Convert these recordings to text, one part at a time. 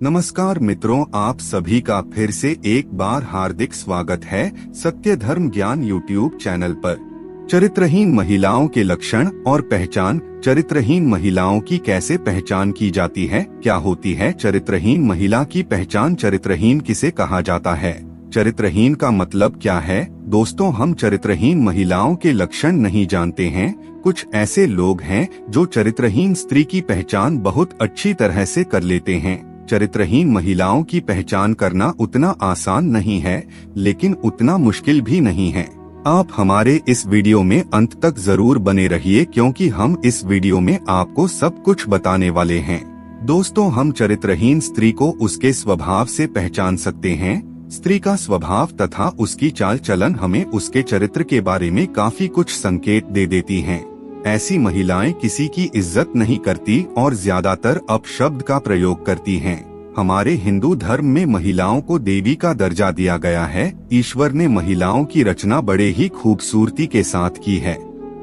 नमस्कार मित्रों, आप सभी का फिर से एक बार हार्दिक स्वागत है सत्य धर्म ज्ञान यूट्यूब चैनल पर। चरित्रहीन महिलाओं के लक्षण और पहचान। चरित्रहीन महिलाओं की कैसे पहचान की जाती है? क्या होती है चरित्रहीन महिला की पहचान? चरित्रहीन किसे कहा जाता है? चरित्रहीन का मतलब क्या है? दोस्तों, हम चरित्रहीन महिलाओं के लक्षण नहीं जानते हैं। कुछ ऐसे लोग हैं जो चरित्रहीन स्त्री की पहचान बहुत अच्छी तरह से कर लेते हैं। चरित्रहीन महिलाओं की पहचान करना उतना आसान नहीं है, लेकिन उतना मुश्किल भी नहीं है। आप हमारे इस वीडियो में अंत तक जरूर बने रहिए, क्योंकि हम इस वीडियो में आपको सब कुछ बताने वाले हैं। दोस्तों, हम चरित्रहीन स्त्री को उसके स्वभाव से पहचान सकते हैं। स्त्री का स्वभाव तथा उसकी चाल चलन हमें उसके चरित्र के बारे में काफी कुछ संकेत दे देती हैं। ऐसी महिलाएं किसी की इज्जत नहीं करती और ज्यादातर अपशब्द का प्रयोग करती हैं। हमारे हिंदू धर्म में महिलाओं को देवी का दर्जा दिया गया है। ईश्वर ने महिलाओं की रचना बड़े ही खूबसूरती के साथ की है,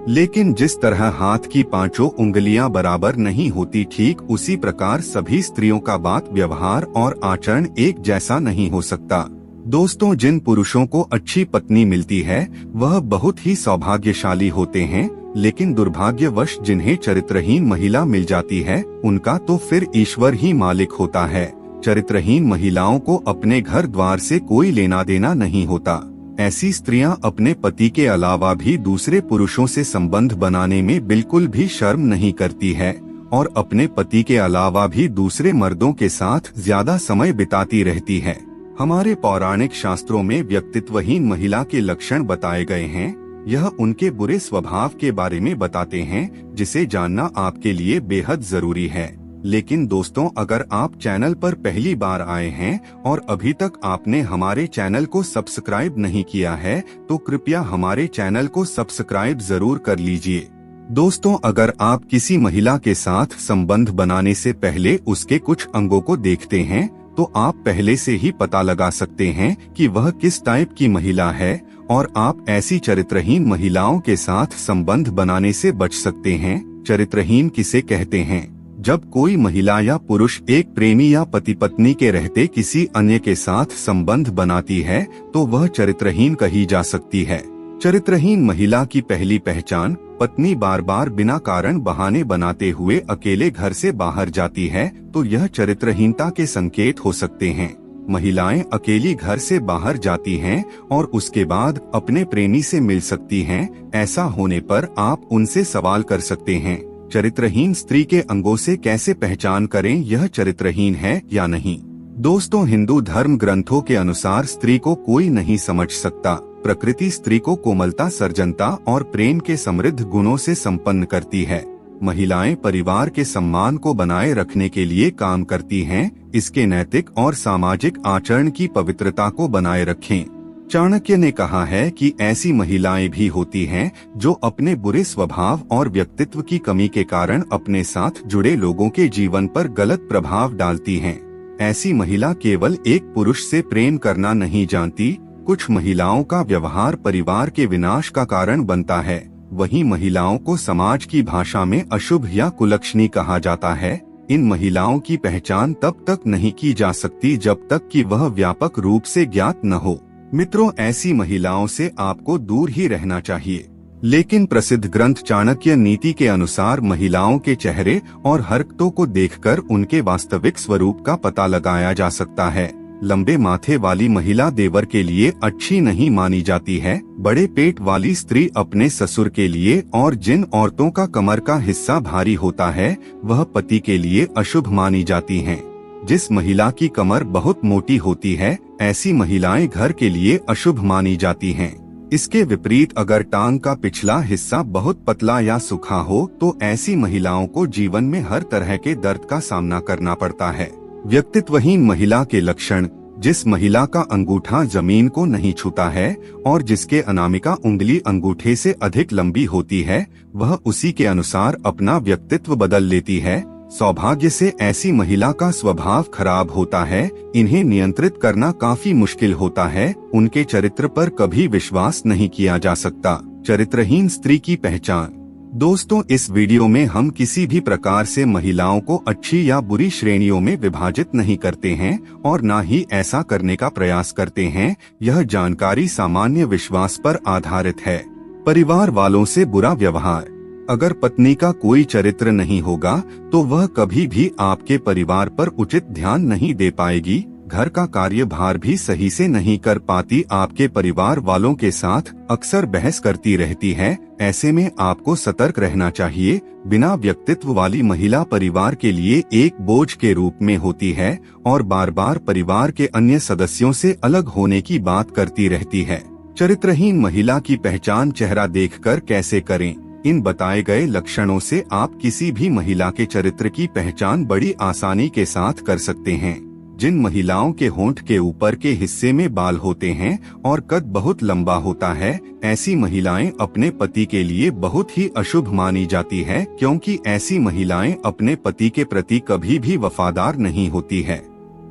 लेकिन जिस तरह हाथ की पांचों उंगलियां बराबर नहीं होती, ठीक उसी प्रकार सभी स्त्रियों का बात व्यवहार और आचरण एक जैसा नहीं हो सकता। दोस्तों, जिन पुरुषों को अच्छी पत्नी मिलती है वह बहुत ही सौभाग्यशाली होते हैं, लेकिन दुर्भाग्यवश जिन्हें चरित्रहीन महिला मिल जाती है उनका तो फिर ईश्वर ही मालिक होता है। चरित्रहीन महिलाओं को अपने घर द्वार से कोई लेना देना नहीं होता। ऐसी स्त्रियां अपने पति के अलावा भी दूसरे पुरुषों से संबंध बनाने में बिल्कुल भी शर्म नहीं करती है और अपने पति के अलावा भी दूसरे मर्दों के साथ ज्यादा समय बिताती रहती है। हमारे पौराणिक शास्त्रों में व्यक्तित्वहीन महिला के लक्षण बताए गए हैं। यह उनके बुरे स्वभाव के बारे में बताते हैं, जिसे जानना आपके लिए बेहद जरूरी है। लेकिन दोस्तों, अगर आप चैनल पर पहली बार आए हैं और अभी तक आपने हमारे चैनल को सब्सक्राइब नहीं किया है, तो कृपया हमारे चैनल को सब्सक्राइब जरूर कर लीजिए। दोस्तों, अगर आप किसी महिला के साथ संबंध बनाने से पहले उसके कुछ अंगों को देखते हैं, तो आप पहले से ही पता लगा सकते हैं कि वह किस टाइप की महिला है और आप ऐसी चरित्रहीन महिलाओं के साथ संबंध बनाने से बच सकते हैं। चरित्रहीन किसे कहते हैं? जब कोई महिला या पुरुष एक प्रेमी या पति पत्नी के रहते किसी अन्य के साथ संबंध बनाती है तो वह चरित्रहीन कही जा सकती है। चरित्रहीन महिला की पहली पहचान: पत्नी बार बार बिना कारण बहाने बनाते हुए अकेले घर से बाहर जाती है तो यह चरित्रहीनता के संकेत हो सकते हैं। महिलाएं अकेली घर से बाहर जाती हैं और उसके बाद अपने प्रेमी से मिल सकती हैं। ऐसा होने पर आप उनसे सवाल कर सकते हैं। चरित्रहीन स्त्री के अंगों से कैसे पहचान करें यह चरित्रहीन है या नहीं? दोस्तों, हिंदू धर्म ग्रंथों के अनुसार स्त्री को कोई नहीं समझ सकता। प्रकृति स्त्री को कोमलता, सर्जनता और प्रेम के समृद्ध गुणों से संपन्न करती है। महिलाएं परिवार के सम्मान को बनाए रखने के लिए काम करती हैं। इसके नैतिक और सामाजिक आचरण की पवित्रता को बनाए रखें। चाणक्य ने कहा है कि ऐसी महिलाएं भी होती हैं जो अपने बुरे स्वभाव और व्यक्तित्व की कमी के कारण अपने साथ जुड़े लोगों के जीवन पर गलत प्रभाव डालती हैं। ऐसी महिला केवल एक पुरुष से प्रेम करना नहीं जानती। कुछ महिलाओं का व्यवहार परिवार के विनाश का कारण बनता है। वहीं महिलाओं को समाज की भाषा में अशुभ या कुलक्षणी कहा जाता है। इन महिलाओं की पहचान तब तक नहीं की जा सकती जब तक कि वह व्यापक रूप से ज्ञात न हो। मित्रों, ऐसी महिलाओं से आपको दूर ही रहना चाहिए। लेकिन प्रसिद्ध ग्रंथ चाणक्य नीति के अनुसार महिलाओं के चेहरे और हरकतों को देखकर उनके वास्तविक स्वरूप का पता लगाया जा सकता है। लंबे माथे वाली महिला देवर के लिए अच्छी नहीं मानी जाती है। बड़े पेट वाली स्त्री अपने ससुर के लिए, और जिन औरतों का कमर का हिस्सा भारी होता है वह पति के लिए अशुभ मानी जाती हैं। जिस महिला की कमर बहुत मोटी होती है, ऐसी महिलाएं घर के लिए अशुभ मानी जाती हैं। इसके विपरीत अगर टांग का पिछला हिस्सा बहुत पतला या सूखा हो तो ऐसी महिलाओं को जीवन में हर तरह के दर्द का सामना करना पड़ता है। व्यक्तित्वहीन महिला के लक्षण: जिस महिला का अंगूठा जमीन को नहीं छूता है और जिसके अनामिका उंगली अंगूठे से अधिक लंबी होती है, वह उसी के अनुसार अपना व्यक्तित्व बदल लेती है। सौभाग्य से ऐसी महिला का स्वभाव खराब होता है। इन्हें नियंत्रित करना काफी मुश्किल होता है। उनके चरित्र पर कभी विश्वास नहीं किया जा सकता। चरित्रहीन स्त्री की पहचान: दोस्तों, इस वीडियो में हम किसी भी प्रकार से महिलाओं को अच्छी या बुरी श्रेणियों में विभाजित नहीं करते हैं और न ही ऐसा करने का प्रयास करते हैं। यह जानकारी सामान्य विश्वास पर आधारित है। परिवार वालों से बुरा व्यवहार। अगर पत्नी का कोई चरित्र नहीं होगा तो वह कभी भी आपके परिवार पर उचित ध्यान नहीं दे पाएगी, घर का कार्यभार भी सही से नहीं कर पाती, आपके परिवार वालों के साथ अक्सर बहस करती रहती है। ऐसे में आपको सतर्क रहना चाहिए। बिना व्यक्तित्व वाली महिला परिवार के लिए एक बोझ के रूप में होती है और बार बार परिवार के अन्य सदस्यों से अलग होने की बात करती रहती है। चरित्रहीन महिला की पहचान चेहरा देखकर कैसे करें? इन बताए गए लक्षणों से आप किसी भी महिला के चरित्र की पहचान बड़ी आसानी के साथ कर सकते हैं। जिन महिलाओं के होंठ के ऊपर के हिस्से में बाल होते हैं और कद बहुत लंबा होता है, ऐसी महिलाएं अपने पति के लिए बहुत ही अशुभ मानी जाती है, क्योंकि ऐसी महिलाएं अपने पति के प्रति कभी भी वफादार नहीं होती है।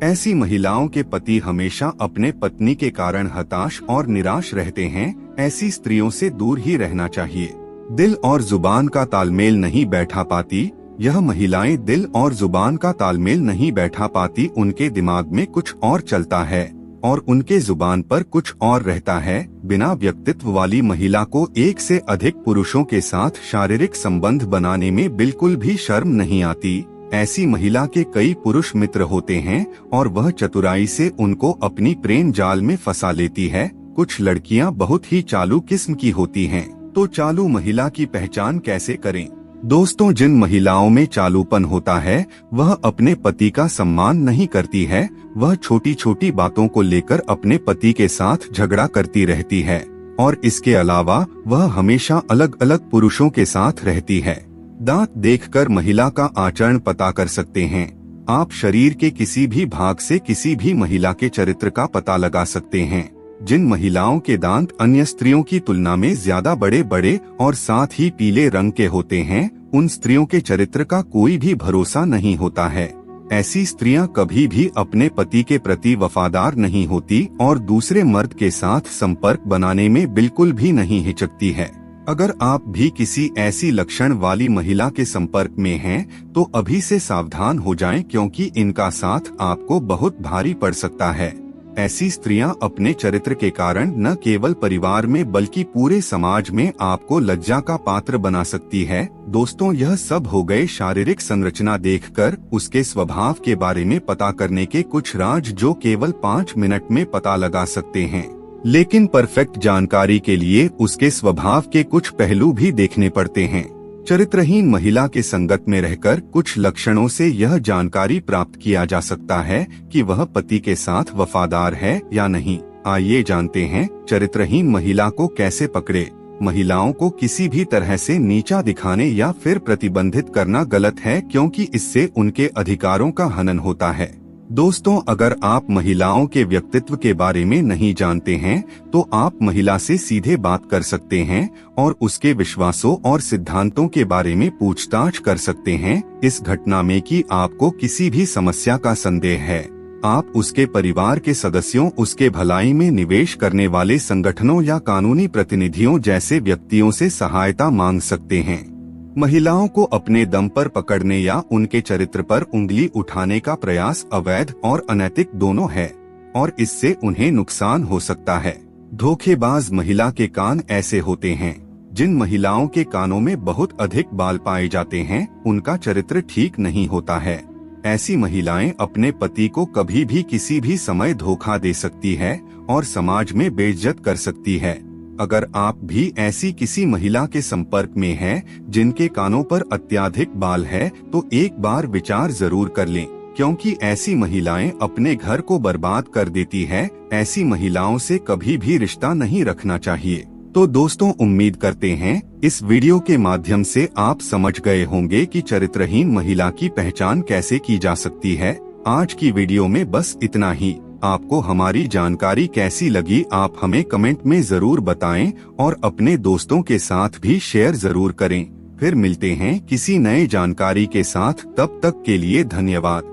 ऐसी महिलाओं के पति हमेशा अपने पत्नी के कारण हताश और निराश रहते हैं। ऐसी स्त्रियों से दूर ही रहना चाहिए। दिल और जुबान का तालमेल नहीं बैठा पाती। यह महिलाएं दिल और जुबान का तालमेल नहीं बैठा पाती। उनके दिमाग में कुछ और चलता है और उनके जुबान पर कुछ और रहता है। बिना व्यक्तित्व वाली महिला को एक से अधिक पुरुषों के साथ शारीरिक संबंध बनाने में बिल्कुल भी शर्म नहीं आती। ऐसी महिला के कई पुरुष मित्र होते हैं और वह चतुराई से उनको अपनी प्रेम जाल में फंसा लेती है। कुछ लड़कियां बहुत ही चालू किस्म की होती हैं, तो चालू महिला की पहचान कैसे करें? दोस्तों, जिन महिलाओं में चालूपन होता है वह अपने पति का सम्मान नहीं करती है। वह छोटी छोटी बातों को लेकर अपने पति के साथ झगड़ा करती रहती है और इसके अलावा वह हमेशा अलग अलग पुरुषों के साथ रहती है। दांत देखकर महिला का आचरण पता कर सकते हैं। आप शरीर के किसी भी भाग से किसी भी महिला के चरित्र का पता लगा सकते हैं। जिन महिलाओं के दांत अन्य स्त्रियों की तुलना में ज्यादा बड़े बड़े और साथ ही पीले रंग के होते हैं, उन स्त्रियों के चरित्र का कोई भी भरोसा नहीं होता है। ऐसी स्त्रियां कभी भी अपने पति के प्रति वफादार नहीं होती और दूसरे मर्द के साथ संपर्क बनाने में बिल्कुल भी नहीं हिचकती है। अगर आप भी किसी ऐसी लक्षण वाली महिला के संपर्क में हैं, तो अभी से सावधान हो जाएं, क्योंकि इनका साथ आपको बहुत भारी पड़ सकता है। ऐसी स्त्रियां अपने चरित्र के कारण न केवल परिवार में बल्कि पूरे समाज में आपको लज्जा का पात्र बना सकती है। दोस्तों, यह सब हो गए शारीरिक संरचना देखकर उसके स्वभाव के बारे में पता करने के कुछ राज, जो केवल 5 मिनट में पता लगा सकते हैं। लेकिन परफेक्ट जानकारी के लिए उसके स्वभाव के कुछ पहलू भी देखने पड़ते हैं। चरित्रहीन महिला के संगत में रहकर कुछ लक्षणों से यह जानकारी प्राप्त किया जा सकता है कि वह पति के साथ वफादार है या नहीं। आइए जानते हैं चरित्रहीन महिला को कैसे पकड़े। महिलाओं को किसी भी तरह से नीचा दिखाने या फिर प्रतिबंधित करना गलत है, क्योंकि इससे उनके अधिकारों का हनन होता है। दोस्तों, अगर आप महिलाओं के व्यक्तित्व के बारे में नहीं जानते हैं तो आप महिला से सीधे बात कर सकते हैं और उसके विश्वासों और सिद्धांतों के बारे में पूछताछ कर सकते हैं। इस घटना में कि आपको किसी भी समस्या का संदेह है, आप उसके परिवार के सदस्यों, उसके भलाई में निवेश करने वाले संगठनों या कानूनी प्रतिनिधियों जैसे व्यक्तियों से सहायता मांग सकते हैं। महिलाओं को अपने दम पर पकड़ने या उनके चरित्र पर उंगली उठाने का प्रयास अवैध और अनैतिक दोनों है और इससे उन्हें नुकसान हो सकता है। धोखेबाज महिला के कान ऐसे होते हैं। जिन महिलाओं के कानों में बहुत अधिक बाल पाए जाते हैं, उनका चरित्र ठीक नहीं होता है। ऐसी महिलाएं अपने पति को कभी भी किसी भी समय धोखा दे सकती है और समाज में बेइज्जत कर सकती है। अगर आप भी ऐसी किसी महिला के संपर्क में हैं, जिनके कानों पर अत्यधिक बाल है, तो एक बार विचार जरूर कर लें, क्योंकि ऐसी महिलाएं अपने घर को बर्बाद कर देती है। ऐसी महिलाओं से कभी भी रिश्ता नहीं रखना चाहिए। तो दोस्तों, उम्मीद करते हैं इस वीडियो के माध्यम से आप समझ गए होंगे कि चरित्रहीन महिला की पहचान कैसे की जा सकती है। आज की वीडियो में बस इतना ही। आपको हमारी जानकारी कैसी लगी, आप हमें कमेंट में जरूर बताएं और अपने दोस्तों के साथ भी शेयर जरूर करें। फिर मिलते हैं किसी नए जानकारी के साथ, तब तक के लिए धन्यवाद।